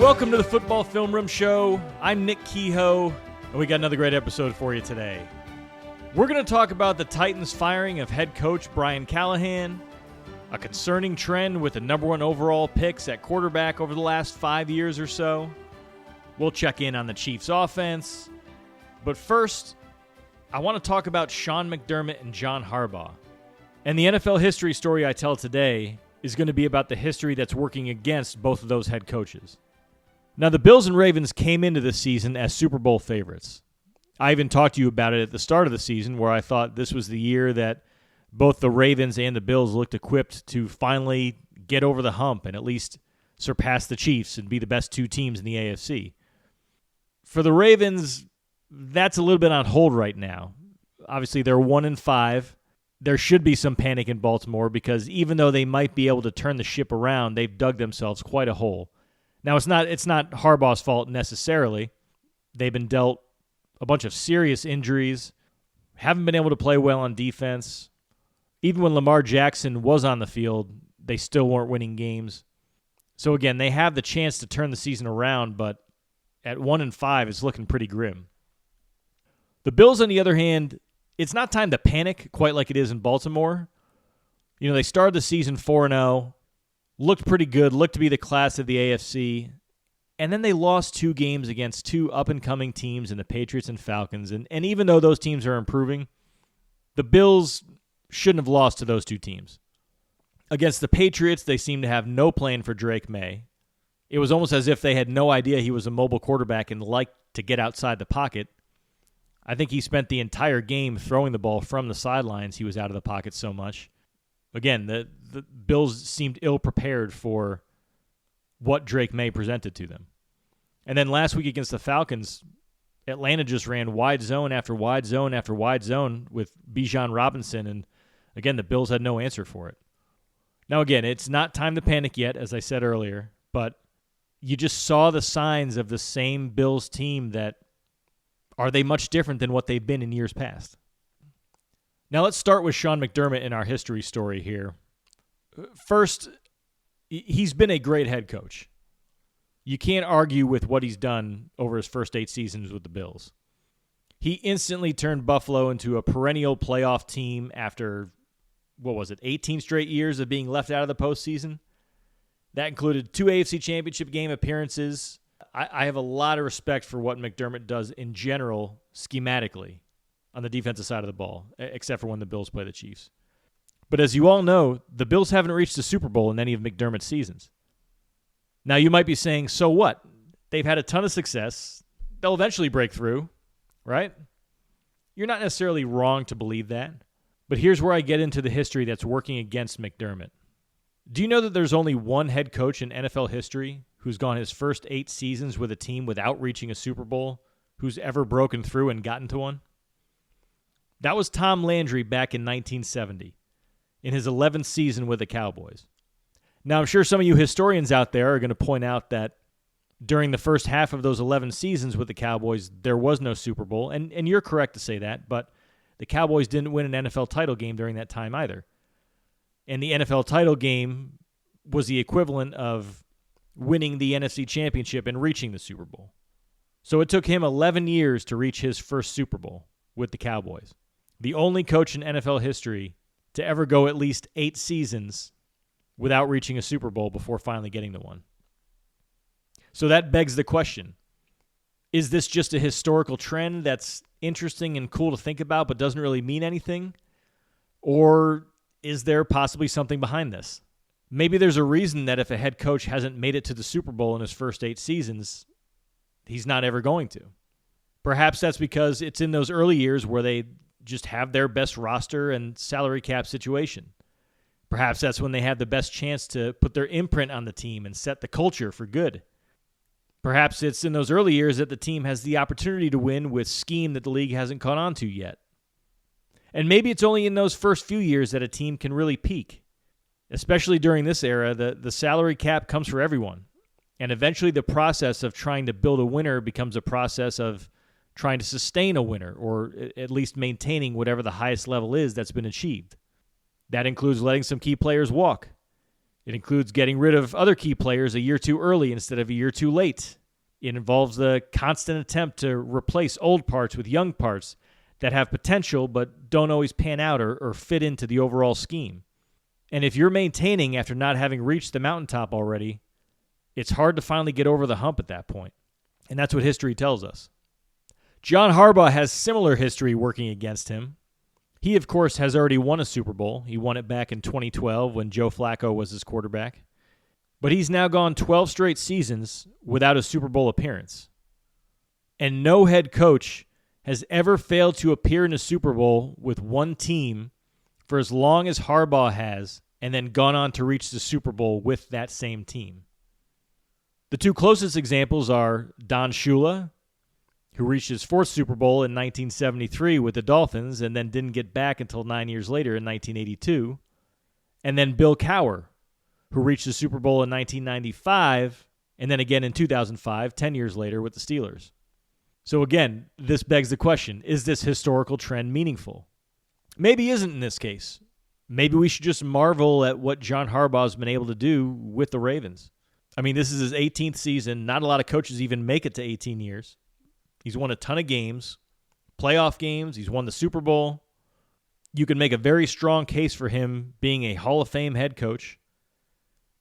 Welcome to the Football Film Room Show. I'm Nick Kehoe, and we got another great episode for you today. We're going to talk about the Titans' firing of head coach Brian Callahan, a concerning trend with the number one overall picks at quarterback over the last 5 years or so. We'll check in on the Chiefs' offense. But first, I want to talk about Sean McDermott and John Harbaugh. And the NFL history story I tell today is going to be about the history that's working against both of those head coaches. Now, the Bills and Ravens came into this season as Super Bowl favorites. I even talked to you about it at the start of the season, where I thought this was the year that both the Ravens and the Bills looked equipped to finally get over the hump and at least surpass the Chiefs and be the best two teams in the AFC. For the Ravens, that's a little bit on hold right now. Obviously, they're 1-5. There should be some panic in Baltimore because even though they might be able to turn the ship around, they've dug themselves quite a hole. Now, it's not Harbaugh's fault necessarily. They've been dealt a bunch of serious injuries, haven't been able to play well on defense. Even when Lamar Jackson was on the field, they still weren't winning games. So again, they have the chance to turn the season around, but at 1-5, it's looking pretty grim. The Bills, on the other hand, it's not time to panic quite like it is in Baltimore. You know, they started the season 4-0. Looked pretty good, looked to be the class of the AFC, and then they lost 2 games against 2 up-and-coming teams in the Patriots and Falcons, and even though those teams are improving, the Bills shouldn't have lost to those 2 teams. Against the Patriots, they seemed to have no plan for Drake May. It was almost as if they had no idea he was a mobile quarterback and liked to get outside the pocket. I think he spent the entire game throwing the ball from the sidelines. He was out of the pocket so much. Again, the Bills seemed ill-prepared for what Drake May presented to them. And then last week against the Falcons, Atlanta just ran wide zone after wide zone after wide zone with Bijan Robinson, and again, the Bills had no answer for it. Now again, it's not time to panic yet, as I said earlier, but you just saw the signs of the same Bills team that are they much different than what they've been in years past? Now let's start with Sean McDermott in our history story here. First, he's been a great head coach. You can't argue with what he's done over his first 8 seasons with the Bills. He instantly turned Buffalo into a perennial playoff team after, 18 straight years of being left out of the postseason? That included 2 AFC Championship game appearances. I have a lot of respect for what McDermott does in general, schematically, on the defensive side of the ball, except for when the Bills play the Chiefs. But as you all know, the Bills haven't reached the Super Bowl in any of McDermott's seasons. Now you might be saying, so what? They've had a ton of success. They'll eventually break through, right? You're not necessarily wrong to believe that, but here's where I get into the history that's working against McDermott. Do you know that there's only one head coach in NFL history who's gone his first 8 seasons with a team without reaching a Super Bowl who's ever broken through and gotten to one? That was Tom Landry back in 1970, in his 11th season with the Cowboys. Now, I'm sure some of you historians out there are going to point out that during the first half of those 11 seasons with the Cowboys, there was no Super Bowl, and you're correct to say that, but the Cowboys didn't win an NFL title game during that time either. And the NFL title game was the equivalent of winning the NFC Championship and reaching the Super Bowl. So it took him 11 years to reach his first Super Bowl with the Cowboys. The only coach in NFL history to ever go at least 8 seasons without reaching a Super Bowl before finally getting to one. So that begs the question, is this just a historical trend that's interesting and cool to think about but doesn't really mean anything? Or is there possibly something behind this? Maybe there's a reason that if a head coach hasn't made it to the Super Bowl in his first 8 seasons, he's not ever going to. Perhaps that's because it's in those early years where they just have their best roster and salary cap situation. Perhaps that's when they have the best chance to put their imprint on the team and set the culture for good. Perhaps it's in those early years that the team has the opportunity to win with scheme that the league hasn't caught on to yet. And maybe it's only in those first few years that a team can really peak. Especially during this era, the salary cap comes for everyone. And eventually the process of trying to build a winner becomes a process of trying to sustain a winner, or at least maintaining whatever the highest level is that's been achieved. That includes letting some key players walk. It includes getting rid of other key players a year too early instead of a year too late. It involves the constant attempt to replace old parts with young parts that have potential but don't always pan out or fit into the overall scheme. And if you're maintaining after not having reached the mountaintop already, it's hard to finally get over the hump at that point. And that's what history tells us. John Harbaugh has similar history working against him. He, of course, has already won a Super Bowl. He won it back in 2012 when Joe Flacco was his quarterback. But he's now gone 12 straight seasons without a Super Bowl appearance. And no head coach has ever failed to appear in a Super Bowl with one team for as long as Harbaugh has and then gone on to reach the Super Bowl with that same team. The two closest examples are Don Shula, who reached his fourth Super Bowl in 1973 with the Dolphins and then didn't get back until 9 years later in 1982, and then Bill Cowher, who reached the Super Bowl in 1995 and then again in 2005, 10 years later with the Steelers. So again, this begs the question, is this historical trend meaningful? Maybe isn't in this case. Maybe we should just marvel at what John Harbaugh's been able to do with the Ravens. I mean, this is his 18th season. Not a lot of coaches even make it to 18 years. He's won a ton of games, playoff games. He's won the Super Bowl. You can make a very strong case for him being a Hall of Fame head coach.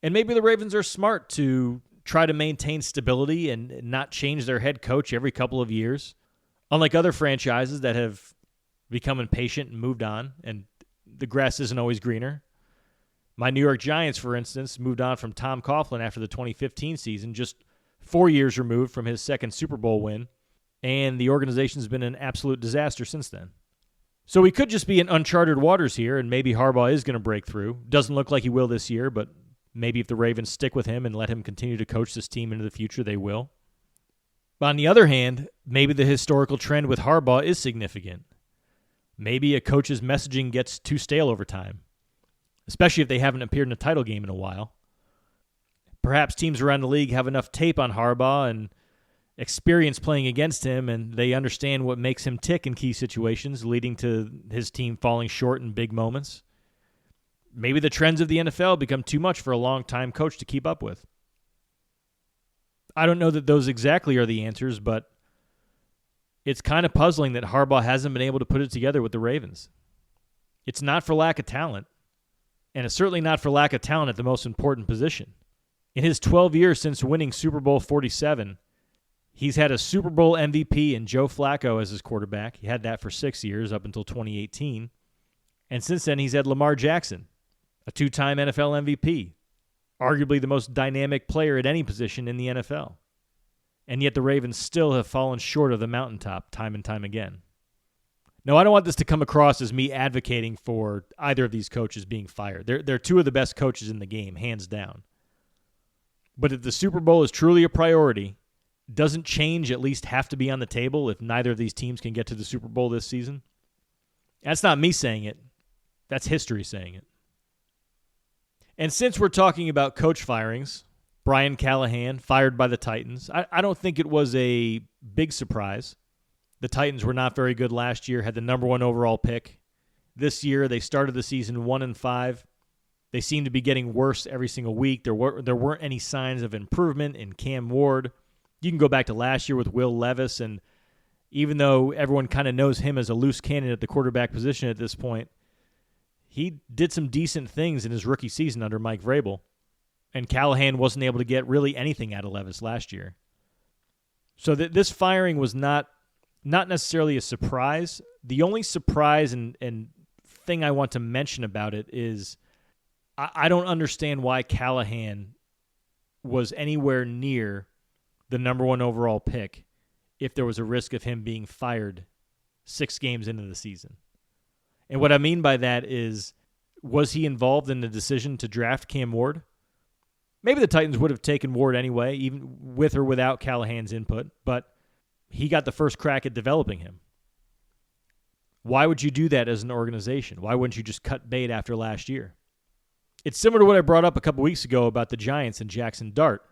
And maybe the Ravens are smart to try to maintain stability and not change their head coach every couple of years, unlike other franchises that have become impatient and moved on, and the grass isn't always greener. My New York Giants, for instance, moved on from Tom Coughlin after the 2015 season, just 4 years removed from his second Super Bowl win, and the organization's been an absolute disaster since then. So we could just be in uncharted waters here, and maybe Harbaugh is going to break through. Doesn't look like he will this year, but maybe if the Ravens stick with him and let him continue to coach this team into the future, they will. But on the other hand, maybe the historical trend with Harbaugh is significant. Maybe a coach's messaging gets too stale over time, especially if they haven't appeared in a title game in a while. Perhaps teams around the league have enough tape on Harbaugh and experience playing against him, and they understand what makes him tick in key situations, leading to his team falling short in big moments. Maybe the trends of the NFL become too much for a long-time coach to keep up with. I don't know that those exactly are the answers, but it's kind of puzzling that Harbaugh hasn't been able to put it together with the Ravens. It's not for lack of talent, and it's certainly not for lack of talent at the most important position. In his 12 years since winning Super Bowl 47, he's had a Super Bowl MVP in Joe Flacco as his quarterback. He had that for 6 years up until 2018. And since then, he's had Lamar Jackson, a two-time NFL MVP, arguably the most dynamic player at any position in the NFL. And yet the Ravens still have fallen short of the mountaintop time and time again. No, I don't want this to come across as me advocating for either of these coaches being fired. They're two of the best coaches in the game, hands down. But if the Super Bowl is truly a priority, doesn't change at least have to be on the table if neither of these teams can get to the Super Bowl this season? That's not me saying it. That's history saying it. And since we're talking about coach firings, Brian Callahan fired by the Titans. I don't think it was a big surprise. The Titans were not very good last year, had the number 1 overall pick. This year, they started the season 1-5. They seem to be getting worse every single week. There weren't any signs of improvement in Cam Ward. You can go back to last year with Will Levis, and even though everyone kind of knows him as a loose cannon at the quarterback position at this point, he did some decent things in his rookie season under Mike Vrabel, and Callahan wasn't able to get really anything out of Levis last year. So this firing was not necessarily a surprise. The only surprise and thing I want to mention about it is I don't understand why Callahan was anywhere near the number 1 overall pick if there was a risk of him being fired 6 games into the season. And what I mean by that is, was he involved in the decision to draft Cam Ward? Maybe the Titans would have taken Ward anyway, even with or without Callahan's input, but he got the first crack at developing him. Why would you do that as an organization? Why wouldn't you just cut bait after last year? It's similar to what I brought up a couple weeks ago about the Giants and Jackson Dart.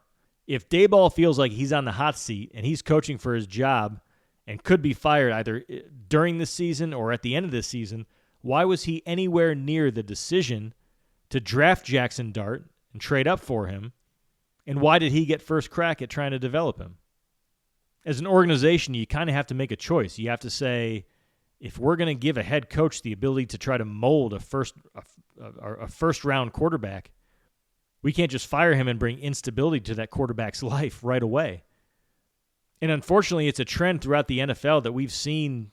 If Daboll feels like he's on the hot seat and he's coaching for his job and could be fired either during this season or at the end of this season, why was he anywhere near the decision to draft Jackson Dart and trade up for him? And why did he get first crack at trying to develop him? As an organization, you kind of have to make a choice. You have to say, if we're going to give a head coach the ability to try to mold a first-round quarterback, we can't just fire him and bring instability to that quarterback's life right away. And unfortunately, it's a trend throughout the NFL that we've seen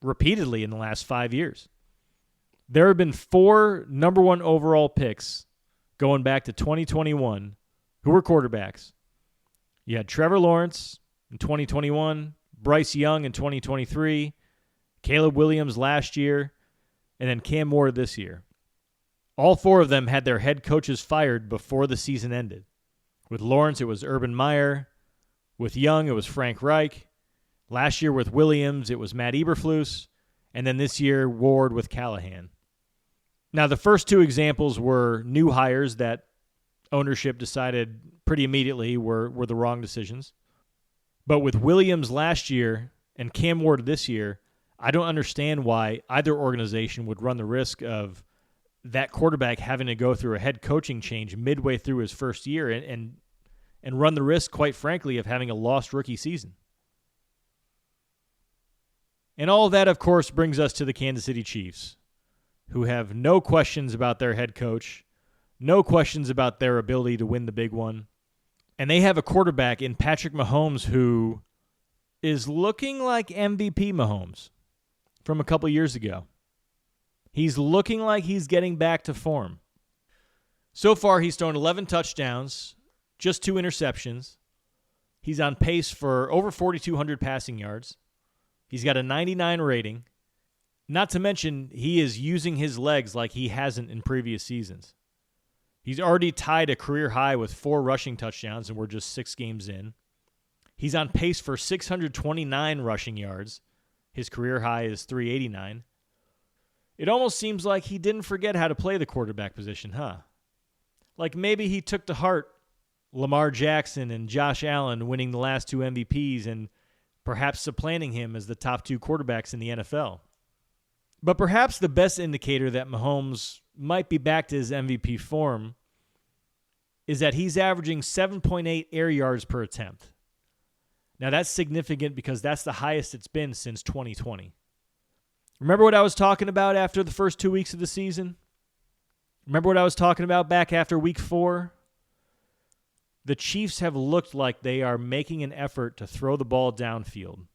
repeatedly in the last 5 years. There have been 4 number 1 overall picks going back to 2021 who were quarterbacks. You had Trevor Lawrence in 2021, Bryce Young in 2023, Caleb Williams last year, and then Cam Ward this year. All 4 of them had their head coaches fired before the season ended. With Lawrence, it was Urban Meyer. With Young, it was Frank Reich. Last year with Williams, it was Matt Eberflus. And then this year, Ward with Callahan. Now, the first 2 examples were new hires that ownership decided pretty immediately were the wrong decisions. But with Williams last year and Cam Ward this year, I don't understand why either organization would run the risk of that quarterback having to go through a head coaching change midway through his first year and run the risk, quite frankly, of having a lost rookie season. And all of that, of course, brings us to the Kansas City Chiefs, who have no questions about their head coach, no questions about their ability to win the big one. And they have a quarterback in Patrick Mahomes who is looking like MVP Mahomes from a couple years ago. He's looking like he's getting back to form. So far, he's thrown 11 touchdowns, just 2 interceptions. He's on pace for over 4,200 passing yards. He's got a 99 rating. Not to mention, he is using his legs like he hasn't in previous seasons. He's already tied a career high with 4 rushing touchdowns, and we're just 6 games in. He's on pace for 629 rushing yards. His career high is 389. It almost seems like he didn't forget how to play the quarterback position, huh? Like maybe he took to heart Lamar Jackson and Josh Allen winning the last 2 MVPs and perhaps supplanting him as the top 2 quarterbacks in the NFL. But perhaps the best indicator that Mahomes might be back to his MVP form is that he's averaging 7.8 air yards per attempt. Now that's significant because that's the highest it's been since 2020. Remember what I was talking about after the first 2 weeks of the season? Remember what I was talking about back after week 4? The Chiefs have looked like they are making an effort to throw the ball downfield.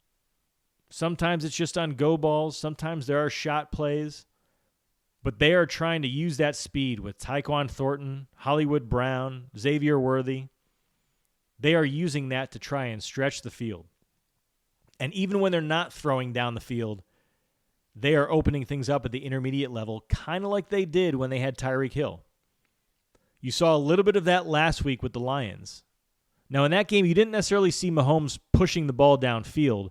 Sometimes it's just on go balls. Sometimes there are shot plays. But they are trying to use that speed with Tyquan Thornton, Hollywood Brown, Xavier Worthy. They are using that to try and stretch the field. And even when they're not throwing down the field, they are opening things up at the intermediate level, kind of like they did when they had Tyreek Hill. You saw a little bit of that last week with the Lions. Now, in that game, you didn't necessarily see Mahomes pushing the ball downfield.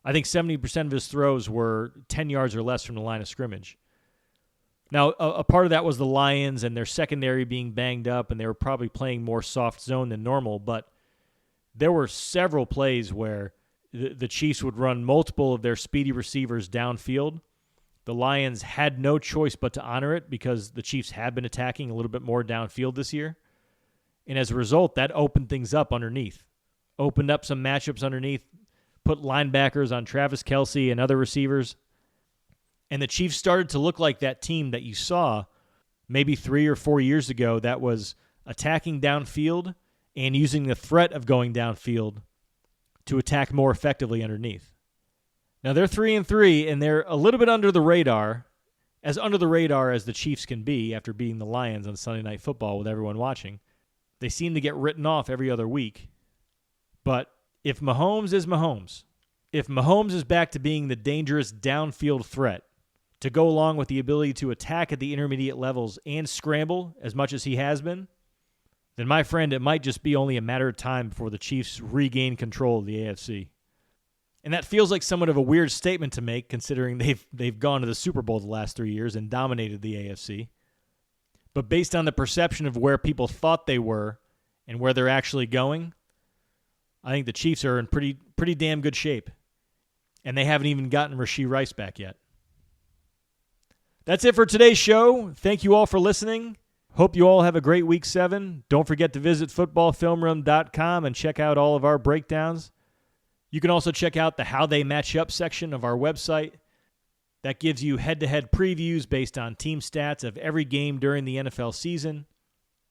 I think 70% of his throws were 10 yards or less from the line of scrimmage. Now, a part of that was the Lions and their secondary being banged up, and they were probably playing more soft zone than normal, but there were several plays where the Chiefs would run multiple of their speedy receivers downfield. The Lions had no choice but to honor it because the Chiefs had been attacking a little bit more downfield this year. And as a result, that opened things up underneath. Opened up some matchups underneath, put linebackers on Travis Kelce and other receivers. And the Chiefs started to look like that team that you saw maybe 3 or 4 years ago that was attacking downfield and using the threat of going downfield to attack more effectively underneath. Now they're 3-3, and they're a little bit under the radar as the Chiefs can be after beating the Lions on Sunday Night Football with everyone watching. They seem to get written off every other week. But if Mahomes is Mahomes, if Mahomes is back to being the dangerous downfield threat to go along with the ability to attack at the intermediate levels and scramble as much as he has been, then my friend, it might just be only a matter of time before the Chiefs regain control of the AFC. And that feels like somewhat of a weird statement to make considering they've gone to the Super Bowl the last 3 years and dominated the AFC. But based on the perception of where people thought they were and where they're actually going, I think the Chiefs are in pretty damn good shape. And they haven't even gotten Rashee Rice back yet. That's it for today's show. Thank you all for listening. Hope you all have a great Week 7. Don't forget to visit footballfilmroom.com and check out all of our breakdowns. You can also check out the How They Match Up section of our website. That gives you head-to-head previews based on team stats of every game during the NFL season.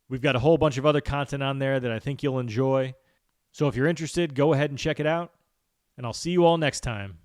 We've got a whole bunch of other content on there that I think you'll enjoy. So if you're interested, go ahead and check it out. And I'll see you all next time.